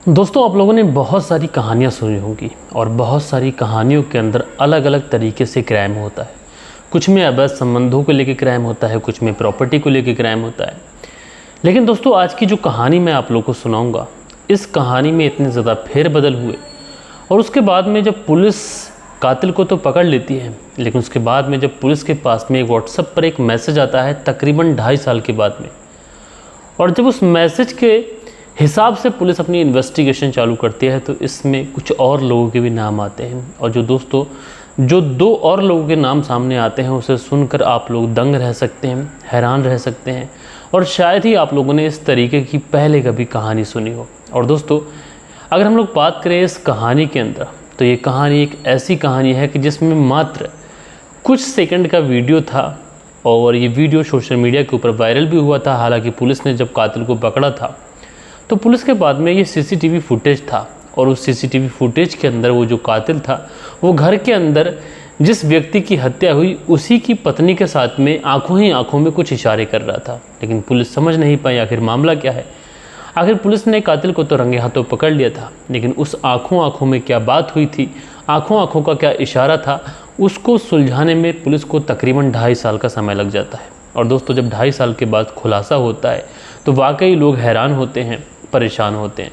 दोस्तों, आप लोगों ने बहुत सारी कहानियाँ सुनी होंगी और बहुत सारी कहानियों के अंदर अलग अलग तरीके से क्राइम होता है। कुछ में अवैध संबंधों को लेकर क्राइम होता है, कुछ में प्रॉपर्टी को लेकर क्राइम होता है। लेकिन दोस्तों, आज की जो कहानी मैं आप लोगों को सुनाऊंगा, इस कहानी में इतने ज़्यादा फेरबदल हुए और उसके बाद में जब पुलिस कातिल को तो पकड़ लेती है, लेकिन उसके बाद में जब पुलिस के पास में व्हाट्सएप पर एक मैसेज आता है तकरीबन 2.5 साल के बाद में, और जब उस मैसेज के हिसाब से पुलिस अपनी इन्वेस्टिगेशन चालू करती है तो इसमें कुछ और लोगों के भी नाम आते हैं। और जो दोस्तों, जो 2 और लोगों के नाम सामने आते हैं उसे सुनकर आप लोग दंग रह सकते हैं, हैरान रह सकते हैं, और शायद ही आप लोगों ने इस तरीके की पहले कभी कहानी सुनी हो। और दोस्तों, अगर हम लोग बात करें इस कहानी के अंदर, तो ये कहानी एक ऐसी कहानी है कि जिसमें मात्र कुछ सेकंड का वीडियो था और ये वीडियो सोशल मीडिया के ऊपर वायरल भी हुआ था। हालांकि पुलिस ने जब कातिल को पकड़ा था तो पुलिस के बाद में ये सीसीटीवी फुटेज था, और उस सीसीटीवी फुटेज के अंदर वो जो कातिल था वो घर के अंदर जिस व्यक्ति की हत्या हुई उसी की पत्नी के साथ में आंखों ही आंखों में कुछ इशारे कर रहा था। लेकिन पुलिस समझ नहीं पाई आखिर मामला क्या है। आखिर पुलिस ने कातिल को तो रंगे हाथों पकड़ लिया था, लेकिन उस आंखों आंखों में क्या बात हुई थी, आंखों आंखों का क्या इशारा था, उसको सुलझाने में पुलिस को तकरीबन 2.5 साल का समय लग जाता है। और दोस्तों, जब 2.5 साल के बाद खुलासा होता है तो वाकई लोग हैरान होते हैं, परेशान होते हैं।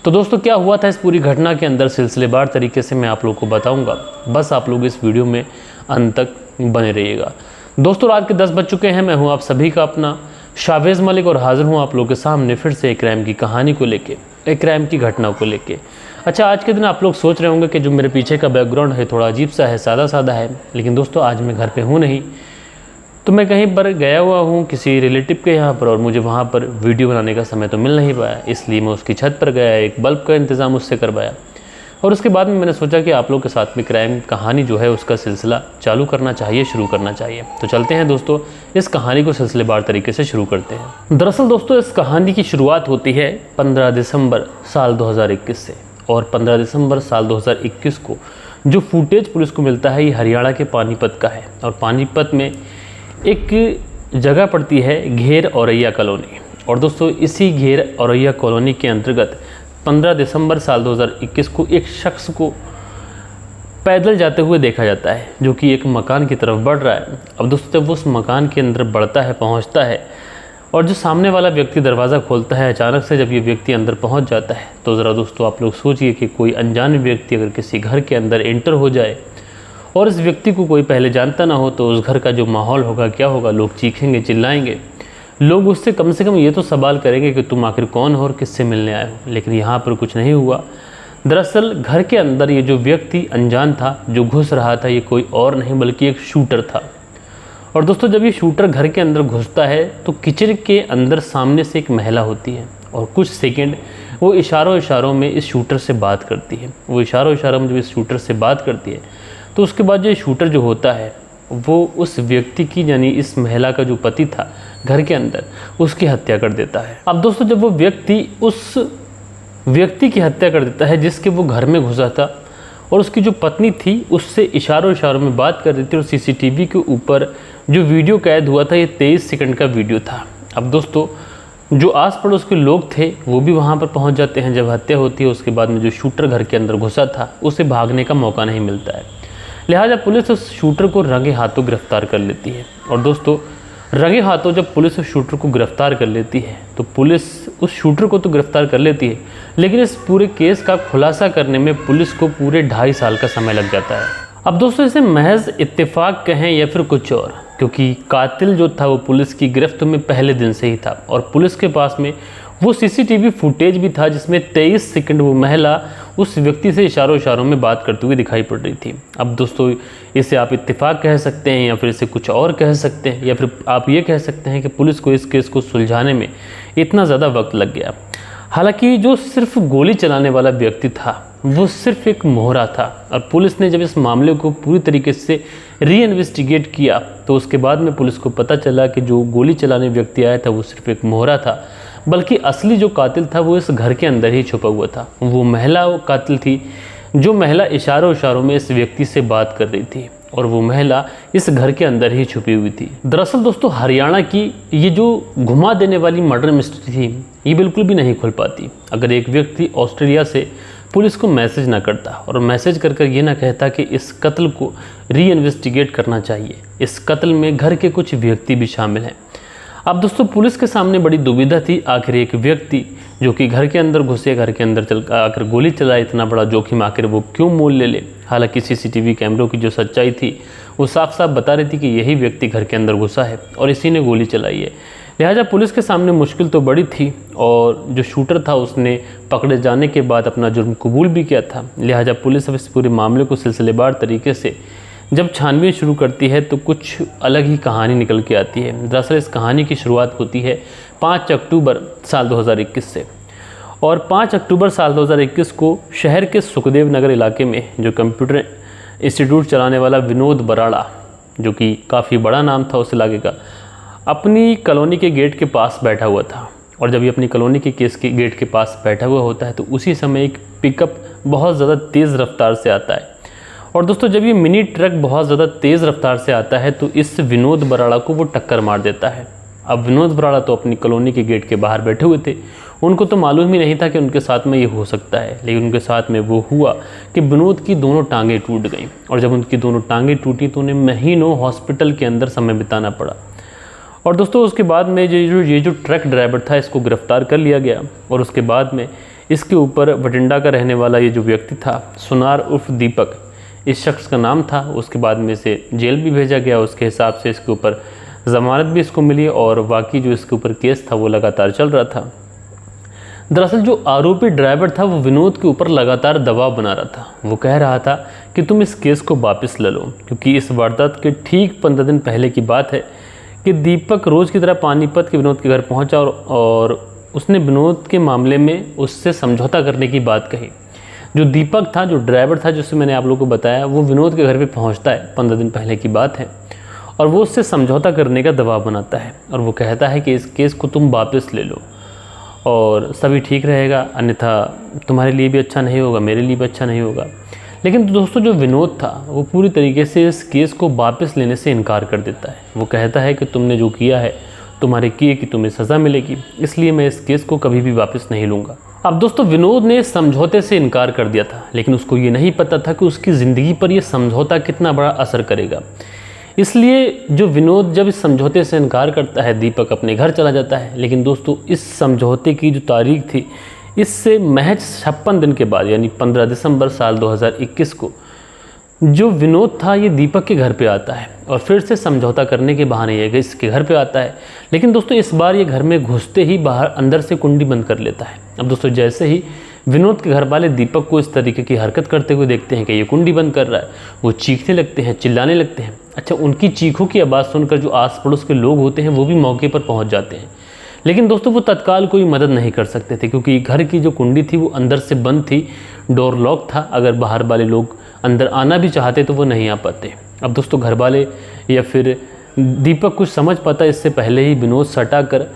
तो दोस्तों, क्या हुआ था इस पूरी घटना के अंदर सिलसिलेवार तरीके से मैं आप लोगों को बताऊंगा। बस आप लोग इस वीडियो में अंत तक बने रहिएगा। दोस्तों, रात के 10 बज चुके हैं। मैं हूं आप सभी का अपना शावेज़ मलिक और हाजिर हूं आप लोगों के सामने फिर से एक क्राइम की कहानी को लेके, एक क्राइम की घटना को लेके। अच्छा, आज के दिन आप लोग सोच रहे होंगे कि जो मेरे पीछे का बैकग्राउंड है थोड़ा अजीब सा है, सादा सादा है। लेकिन दोस्तों, आज मैं घर पर हूँ नहीं, तो मैं कहीं पर गया हुआ हूँ किसी रिलेटिव के यहाँ पर, और मुझे वहाँ पर वीडियो बनाने का समय तो मिल नहीं पाया, इसलिए मैं उसकी छत पर गया, एक बल्ब का इंतज़ाम उससे करवाया, और उसके बाद में मैंने सोचा कि आप लोग के साथ में क्राइम कहानी जो है उसका सिलसिला चालू करना चाहिए, शुरू करना चाहिए। तो चलते हैं दोस्तों, इस कहानी को सिलसिलेवार तरीके से शुरू करते हैं। दरअसल दोस्तों, इस कहानी की शुरुआत होती है 15 दिसंबर साल 2021 से, और 15 दिसंबर साल 2021 को जो फुटेज पुलिस को मिलता है ये हरियाणा के पानीपत का है। और पानीपत में एक जगह पड़ती है घेर औरैया कॉलोनी, और दोस्तों इसी घेर औरैया कॉलोनी के अंतर्गत 15 दिसंबर साल 2021 को एक शख्स को पैदल जाते हुए देखा जाता है, जो कि एक मकान की तरफ बढ़ रहा है। अब दोस्तों, जब वो उस मकान के अंदर बढ़ता है, पहुंचता है, और जो सामने वाला व्यक्ति दरवाज़ा खोलता है, अचानक से जब ये व्यक्ति अंदर पहुंच जाता है, तो ज़रा दोस्तों आप लोग सोचिए कि कोई अनजान व्यक्ति अगर किसी घर के अंदर एंटर हो जाए और इस व्यक्ति को कोई पहले जानता ना हो, तो उस घर का जो माहौल होगा, क्या होगा, लोग चीखेंगे, चिल्लाएंगे, लोग उससे कम से कम ये तो सवाल करेंगे कि तुम आखिर कौन हो और किससे मिलने आए हो। लेकिन यहाँ पर कुछ नहीं हुआ। दरअसल घर के अंदर ये जो व्यक्ति अनजान था, जो घुस रहा था, ये कोई और नहीं बल्कि एक शूटर था। और दोस्तों, जब ये शूटर घर के अंदर घुसता है तो किचन के अंदर सामने से एक महिला होती है, और कुछ सेकेंड वो इशारों में इस शूटर से बात करती है। वो इशारों में जब इस शूटर से बात करती है तो उसके बाद जो शूटर जो होता है वो उस व्यक्ति की, यानी इस महिला का जो पति था घर के अंदर, उसकी हत्या कर देता है। अब दोस्तों, जब वो व्यक्ति उस व्यक्ति की हत्या कर देता है जिसके वो घर में घुसा था, और उसकी जो पत्नी थी उससे इशारों में बात कर रही थी, और सीसीटीवी के ऊपर जो वीडियो कैद हुआ था ये 23 सेकंड का वीडियो था। अब दोस्तों, जो आस पड़ोस के लोग थे वो भी वहाँ पर पहुँच जाते हैं। जब हत्या होती है उसके बाद में जो शूटर घर के अंदर घुसा था उसे भागने का मौका नहीं मिलता है, लिहाजा पुलिस उस शूटर को रंगे हाथों गिरफ्तार कर लेती है। और दोस्तों, रंगे हाथों जब पुलिस उस शूटर को गिरफ्तार कर लेती है तो पुलिस उस शूटर को तो गिरफ्तार कर लेती है, लेकिन इस पूरे केस का खुलासा करने में पुलिस को पूरे 2.5 साल का समय लग जाता है। अब दोस्तों, इसे महज इत्तेफाक कहें या फिर कुछ और, क्योंकि कातिल जो था वो पुलिस की गिरफ्त में पहले दिन से ही था, और पुलिस के पास में वो सीसीटीवी फुटेज भी था जिसमें 23 सेकंड वो महिला उस व्यक्ति से इशारों में बात करते हुए दिखाई पड़ रही थी। अब दोस्तों, इसे आप इत्तेफाक कह सकते हैं या फिर इसे कुछ और कह सकते हैं, या फिर आप ये कह सकते हैं कि पुलिस को इस केस को सुलझाने में इतना ज़्यादा वक्त लग गया। हालांकि जो सिर्फ गोली चलाने वाला व्यक्ति था वो सिर्फ एक मोहरा था, और पुलिस ने जब इस मामले को पूरी तरीके से री इन्वेस्टिगेट किया तो उसके बाद में पुलिस को पता चला कि जो गोली चलाने व्यक्ति आया था वो सिर्फ एक मोहरा था, बल्कि असली जो कातिल था वो इस घर के अंदर ही छुपा हुआ था। वो महिला कातिल थी, जो महिला इशारों में इस व्यक्ति से बात कर रही थी, और वो महिला इस घर के अंदर ही छुपी हुई थी। दरअसल दोस्तों हरियाणा की ये जो घुमा देने वाली मर्डर मिस्ट्री थी ये बिल्कुल भी नहीं खुल पाती अगर एक व्यक्ति ऑस्ट्रेलिया से पुलिस को मैसेज ना करता और मैसेज कर कर ये ना कहता कि इस कत्ल को री इन्वेस्टिगेट करना चाहिए, इस कत्ल में घर के कुछ व्यक्ति भी शामिल हैं। अब दोस्तों पुलिस के सामने बड़ी दुविधा थी, आखिर एक व्यक्ति जो कि घर के अंदर घुसे, घर के अंदर चल आकर गोली चलाए, इतना बड़ा जोखिम आखिर वो क्यों मोल ले। हालांकि सीसीटीवी कैमरों की जो सच्चाई थी वो साफ साफ बता रही थी कि यही व्यक्ति घर के अंदर घुसा है और इसी ने गोली चलाई है। लिहाजा पुलिस के सामने मुश्किल तो बड़ी थी और जो शूटर था उसने पकड़े जाने के बाद अपना जुर्म कबूल भी किया था। लिहाजा पुलिस अब इस पूरे मामले को सिलसिलेवार तरीके से जब छानबीन शुरू करती है तो कुछ अलग ही कहानी निकल के आती है। दरअसल इस कहानी की शुरुआत होती है 5 अक्टूबर साल 2021 से और 5 अक्टूबर साल 2021 को शहर के सुखदेव नगर इलाके में जो कंप्यूटर इंस्टीट्यूट चलाने वाला विनोद बराड़ा, जो कि काफ़ी बड़ा नाम था उस इलाके का, अपनी कॉलोनी के गेट के पास बैठा हुआ था। और जब ये अपनी कॉलोनी के गेट के पास बैठा हुआ होता है तो उसी समय एक पिकअप बहुत ज़्यादा तेज़ रफ्तार से आता है। और दोस्तों जब ये मिनी ट्रक बहुत ज़्यादा तेज़ रफ्तार से आता है तो इस विनोद बराड़ा को वो टक्कर मार देता है। अब विनोद बराड़ा तो अपनी कॉलोनी के गेट के बाहर बैठे हुए थे, उनको तो मालूम ही नहीं था कि उनके साथ में ये हो सकता है, लेकिन उनके साथ में वो हुआ कि विनोद की दोनों टांगें टूट गईं और जब उनकी दोनों टांगें टूटी तो उन्हें महीनों हॉस्पिटल के अंदर समय बिताना पड़ा। और दोस्तों उसके बाद में ये जो ट्रक ड्राइवर था इसको गिरफ्तार कर लिया गया और उसके बाद में इसके ऊपर बठिंडा का रहने वाला ये जो व्यक्ति था सुनार उर्फ दीपक, इस शख्स का नाम था, उसके बाद में इसे जेल भी भेजा गया। उसके हिसाब से इसके ऊपर ज़मानत भी इसको मिली और बाकी जो इसके ऊपर केस था वो लगातार चल रहा था। दरअसल जो आरोपी ड्राइवर था वो विनोद के ऊपर लगातार दबाव बना रहा था। वो कह रहा था कि तुम इस केस को वापस ले लो, क्योंकि इस वारदात के ठीक 15 दिन पहले की बात है कि दीपक रोज़ की तरह पानीपत के विनोद के घर पहुंचा और उसने विनोद के मामले में उससे समझौता करने की बात कही। जो दीपक था, जो ड्राइवर था, जिससे मैंने आप लोगों को बताया, वो विनोद के घर पे पहुंचता है, 15 दिन पहले की बात है, और वो उससे समझौता करने का दबाव बनाता है और वो कहता है कि इस केस को तुम वापस ले लो और सभी ठीक रहेगा, अन्यथा तुम्हारे लिए भी अच्छा नहीं होगा, मेरे लिए भी अच्छा नहीं होगा। लेकिन दोस्तों जो विनोद था वो पूरी तरीके से इस केस को वापस लेने से इनकार कर देता है। वो कहता है कि तुमने जो किया है, तुम्हारे किए की तुम्हें सज़ा मिलेगी, इसलिए मैं इस केस को कभी भी वापस नहीं लूँगा। अब दोस्तों विनोद ने समझौते से इनकार कर दिया था, लेकिन उसको ये नहीं पता था कि उसकी ज़िंदगी पर यह समझौता कितना बड़ा असर करेगा। इसलिए जो विनोद जब इस समझौते से इनकार करता है, दीपक अपने घर चला जाता है। लेकिन दोस्तों इस समझौते की जो तारीख थी, इससे महज 56 दिन के बाद यानी 15 दिसंबर साल 2021 को जो विनोद था ये दीपक के घर पे आता है और फिर से समझौता करने के बहाने ये इसके घर पे आता है। लेकिन दोस्तों इस बार ये घर में घुसते ही बाहर अंदर से कुंडी बंद कर लेता है। अब दोस्तों जैसे ही विनोद के घर वाले दीपक को इस तरीके की हरकत करते हुए देखते हैं कि ये कुंडी बंद कर रहा है, वो चीखने लगते हैं, चिल्लाने लगते हैं। अच्छा, उनकी चीखों की आवाज़ सुनकर जो आस पड़ोस के लोग होते हैं वो भी मौके पर पहुँच जाते हैं। लेकिन दोस्तों वो तत्काल कोई मदद नहीं कर सकते थे, क्योंकि घर की जो कुंडी थी वो अंदर से बंद थी, डोर लॉक था। अगर बाहर वाले लोग अंदर आना भी चाहते तो वो नहीं आ पाते। अब दोस्तों घर वाले या फिर दीपक कुछ समझ पाता इससे पहले ही विनोद सटा कर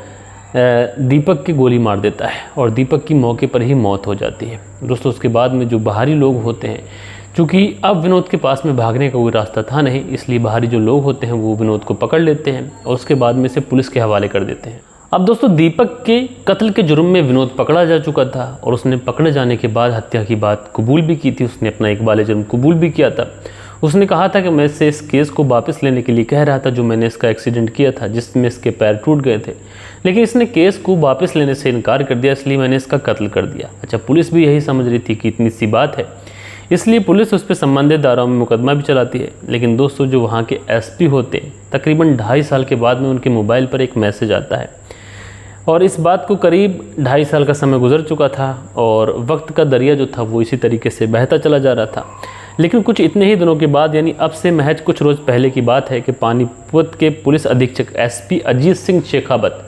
दीपक की गोली मार देता है और दीपक की मौके पर ही मौत हो जाती है। दोस्तों उसके बाद में जो बाहरी लोग होते हैं, चूँकि अब विनोद के पास में भागने का कोई रास्ता था नहीं, इसलिए बाहरी जो लोग होते हैं वो विनोद को पकड़ लेते हैं और उसके बाद में से पुलिस के हवाले कर देते हैं। अब दोस्तों दीपक के कत्ल के जुर्म में विनोद पकड़ा जा चुका था और उसने पकड़े जाने के बाद हत्या की बात कबूल भी की थी। उसने अपना इकबाल जुर्म कबूल भी किया था। उसने कहा था कि मैं इससे इस केस को वापस लेने के लिए कह रहा था, जो मैंने इसका एक्सीडेंट किया था जिसमें इसके पैर टूट गए थे, लेकिन इसने केस को वापस लेने से इनकार कर दिया, इसलिए मैंने इसका कत्ल कर दिया। अच्छा, पुलिस भी यही समझ रही थी कि इतनी सी बात है, इसलिए पुलिस उस पर संबंधित धाराओं में मुकदमा भी चलाती है। लेकिन दोस्तों जो वहाँ के एसपी होते हैं, तकरीबन 2.5 साल के बाद में उनके मोबाइल पर एक मैसेज आता है और इस बात को करीब 2.5 साल का समय गुजर चुका था और वक्त का दरिया जो था वो इसी तरीके से बहता चला जा रहा था। लेकिन कुछ इतने ही दिनों के बाद, यानी अब से महज कुछ रोज़ पहले की बात है कि पानीपत के पुलिस अधीक्षक एसपी अजीत सिंह शेखावत,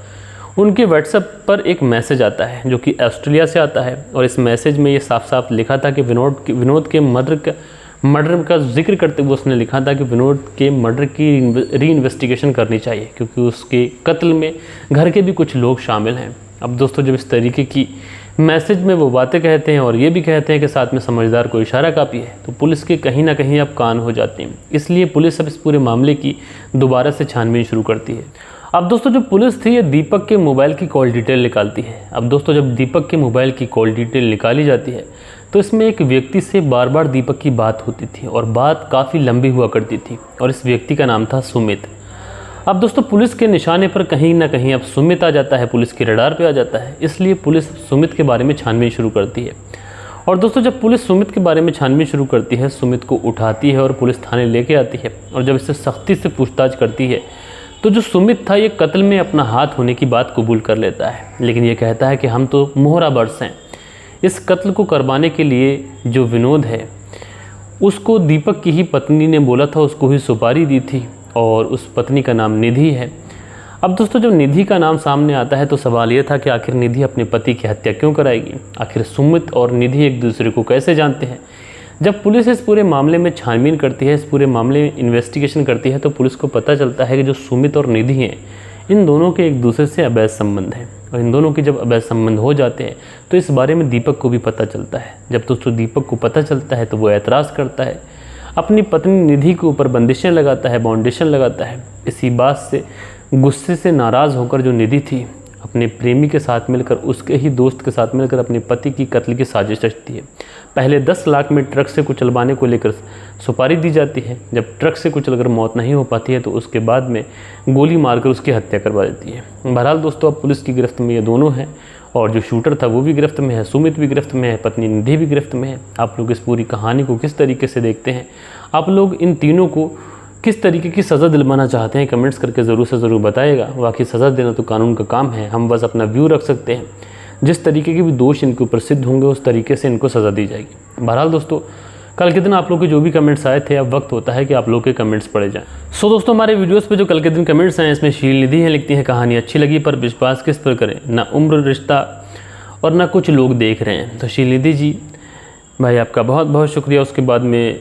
उनके व्हाट्सएप पर एक मैसेज आता है जो कि ऑस्ट्रेलिया से आता है और इस मैसेज में ये साफ साफ लिखा था कि विनोद के मर्डर का जिक्र करते हुए उसने लिखा था कि विनोद के मर्डर की री इन्वेस्टिगेशन करनी चाहिए, क्योंकि उसके कत्ल में घर के भी कुछ लोग शामिल हैं। अब दोस्तों जब इस तरीके की मैसेज में वो बातें कहते हैं और ये भी कहते हैं कि साथ में समझदार को इशारा काफ़ी है। तो पुलिस के कहीं ना कहीं अब कान हो जाते हैं, इसलिए पुलिस अब इस पूरे मामले की दोबारा से छानबीन शुरू करती है। अब दोस्तों जो पुलिस थी ये दीपक के मोबाइल की कॉल डिटेल निकालती है। अब दोस्तों जब दीपक के मोबाइल की कॉल डिटेल निकाली जाती है तो इसमें एक व्यक्ति से बार बार दीपक की बात होती थी और बात काफ़ी लंबी हुआ करती थी और इस व्यक्ति का नाम था सुमित। अब दोस्तों पुलिस के निशाने पर कहीं ना कहीं अब सुमित आ जाता है, पुलिस के रडार पे आ जाता है, इसलिए पुलिस सुमित के बारे में छानबीन शुरू करती है। और दोस्तों जब पुलिस सुमित के बारे में छानबीन शुरू करती है, सुमित को उठाती है और पुलिस थाने लेके आती है और जब इससे सख्ती से पूछताछ करती है तो जो सुमित था ये कत्ल में अपना हाथ होने की बात कबूल कर लेता है, लेकिन ये कहता है कि हम तो मोहरा बरस हैं। इस कत्ल को करवाने के लिए जो विनोद है उसको दीपक की ही पत्नी ने बोला था, उसको ही सुपारी दी थी और उस पत्नी का नाम निधि है। अब दोस्तों जब निधि का नाम सामने आता है तो सवाल ये था कि आखिर निधि अपने पति की हत्या क्यों कराएगी, आखिर सुमित और निधि एक दूसरे को कैसे जानते हैं। जब पुलिस इस पूरे मामले में छानबीन करती है, इस पूरे मामले में इन्वेस्टिगेशन करती है तो पुलिस को पता चलता है कि जो सुमित और निधि हैं इन दोनों के एक दूसरे से अवैध संबंध हैं और इन दोनों के जब अवैध संबंध हो जाते हैं तो इस बारे में दीपक को भी पता चलता है। जब दोस्तों दीपक को पता चलता है तो वो ऐतराज़ करता है, अपनी पत्नी निधि के ऊपर बंदिशें लगाता है, बाउंडेशन लगाता है। इसी बात से गुस्से से नाराज़ होकर जो निधि थी अपने प्रेमी के साथ मिलकर, उसके ही दोस्त के साथ मिलकर अपने पति की कत्ल की साजिश रचती है। पहले 10 लाख में ट्रक से कुचलवाने को लेकर सुपारी दी जाती है। जब ट्रक से कुचलकर मौत नहीं हो पाती है तो उसके बाद में गोली मारकर उसकी हत्या करवा देती है। बहरहाल दोस्तों अब पुलिस की गिरफ्त में ये दोनों हैं और जो शूटर था वो भी गिरफ्त में है, सुमित भी गिरफ्त में है, पत्नी निधि भी गिरफ्त में है। आप लोग इस पूरी कहानी को किस तरीके से देखते हैं, आप लोग इन तीनों को किस तरीके की सज़ा दिलवाना चाहते हैं, कमेंट्स करके ज़रूर से ज़रूर बताइएगा। बाकी सज़ा देना तो कानून का काम है, हम बस अपना व्यू रख सकते हैं। जिस तरीके के भी दोष इनके ऊपर सिद्ध होंगे उस तरीके से इनको सज़ा दी जाएगी। बहरहाल दोस्तों कल के दिन आप लोग के जो भी कमेंट्स आए थे अब वक्त होता है कि आप लोग के कमेंट्स पढ़े जाएं। सो दोस्तों हमारे वीडियोस पे जो कल के दिन कमेंट्स आए इसमें शील निधि है, लिखती है कहानी अच्छी लगी पर विश्वास किस पर करें, ना उम्र रिश्ता और ना कुछ लोग देख रहे हैं। तो शील निधि जी भाई आपका बहुत बहुत शुक्रिया। उसके बाद में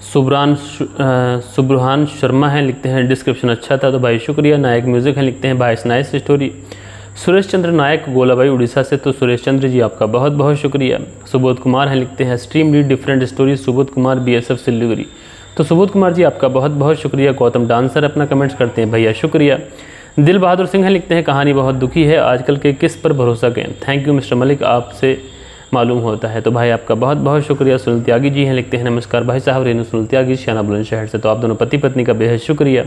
सुब्रहान शर्मा हैं, लिखते हैं डिस्क्रिप्शन अच्छा था, तो भाई शुक्रिया। नायक म्यूज़िक हैं, लिखते हैं भाई नाइस स्टोरी। सुरेश चंद्र नायक गोलाबाई उड़ीसा से, तो सुरेश चंद्र जी आपका बहुत बहुत शुक्रिया। सुबोध कुमार हैं, लिखते हैं stream read different story, Subodh Kumar BSF Siliguri, तो सुबोध कुमार जी आपका बहुत बहुत शुक्रिया। गौतम डांसर अपना कमेंट्स करते हैं, भैया शुक्रिया। दिल बहादुर सिंह हैं, लिखते हैं कहानी बहुत दुखी है, आजकल के किस पर भरोसा करें, थैंक यू मिस्टर मलिक, आपसे मालूम होता है, तो भाई आपका बहुत बहुत शुक्रिया। सुनील त्यागी जी हैं, लिखते हैं नमस्कार भाई साहब, रेणु सुनील त्यागी श्याना बुलंदशहर से, तो आप दोनों पति पत्नी का बेहद शुक्रिया।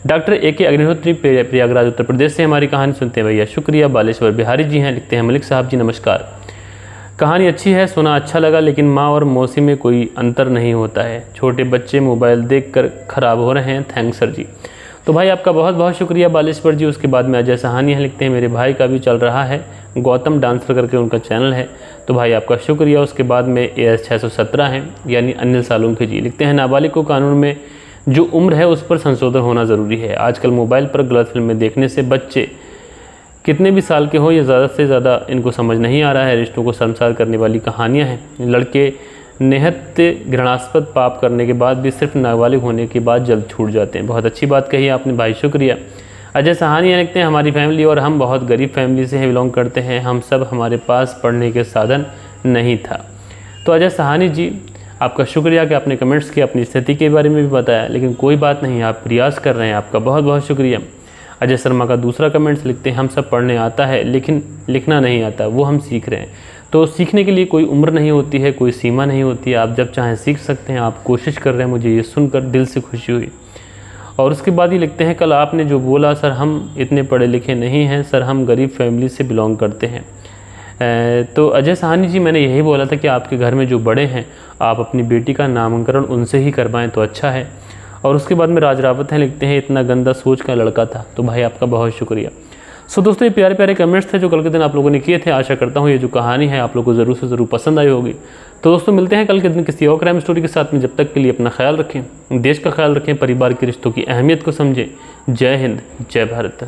डॉक्टर AK अग्निहोत्री प्रयागराज उत्तर प्रदेश से हमारी कहानी सुनते हैं, भैया शुक्रिया। बालेश्वर बिहारी जी हैं, लिखते हैं मलिक साहब जी नमस्कार, कहानी अच्छी है, सुना अच्छा लगा, लेकिन माँ और मौसी में कोई अंतर नहीं होता है, छोटे बच्चे मोबाइल देखकर ख़राब हो रहे हैं, थैंक्स सर जी। तो भाई आपका बहुत बहुत शुक्रिया बालेश्वर जी। उसके बाद में अजय सहानी है, लिखते हैं मेरे भाई का भी चल रहा है, गौतम डांसर करके उनका चैनल है, तो भाई आपका शुक्रिया। उसके बाद में AS 617 हैं यानी अनिल सालुंखे जी, लिखते हैं नाबालिग को कानून में जो उम्र है उस पर संशोधन होना ज़रूरी है, आजकल मोबाइल पर गलत फिल्में देखने से बच्चे कितने भी साल के हों ये ज़्यादा से ज़्यादा इनको समझ नहीं आ रहा है, रिश्तों को शर्मसार करने वाली कहानियाँ हैं, लड़के निहत्य घृणास्पद पाप करने के बाद भी सिर्फ नाबालिग होने के बाद जल्द छूट जाते हैं। बहुत अच्छी बात कही आपने भाई, शुक्रिया। अजय सहानी लिखते हैं हमारी फैमिली और हम बहुत गरीब फैमिली से बिलोंग करते हैं, हम सब हमारे पास पढ़ने के साधन नहीं था। तो अजय सहानी जी आपका शुक्रिया कि आपने कमेंट्स किया, अपनी स्थिति के बारे में भी बताया, लेकिन कोई बात नहीं, आप प्रयास कर रहे हैं, आपका बहुत बहुत शुक्रिया। अजय शर्मा का दूसरा कमेंट्स, लिखते हैं हम सब पढ़ने आता है लेकिन लिखना नहीं आता, वो हम सीख रहे हैं। तो सीखने के लिए कोई उम्र नहीं होती है, कोई सीमा नहीं होती है, आप जब चाहें सीख सकते हैं, आप कोशिश कर रहे हैं, मुझे ये सुनकर दिल से खुशी हुई। और उसके बाद ही लिखते हैं कल आपने जो बोला सर हम इतने पढ़े लिखे नहीं हैं सर, हम गरीब फैमिली से बिलोंग करते हैं। तो अजय सहानी जी मैंने यही बोला था कि आपके घर में जो बड़े हैं आप अपनी बेटी का नामकरण उनसे ही करवाएं तो अच्छा है। और उसके बाद में राज रावत हैं, लिखते हैं इतना गंदा सोच का लड़का था, तो भाई आपका बहुत शुक्रिया। सो दोस्तों ये प्यारे प्यारे कमेंट्स थे जो कल के दिन आप लोगों ने किए थे। आशा करता हूँ ये जो कहानी है आप लोगों को ज़रूर से ज़रूर पसंद आई होगी। तो दोस्तों मिलते हैं कल के दिन किसी और क्राइम स्टोरी के साथ में, जब तक के लिए अपना ख्याल रखें, देश का ख्याल रखें, परिवार के रिश्तों की अहमियत को समझें। जय हिंद, जय भारत।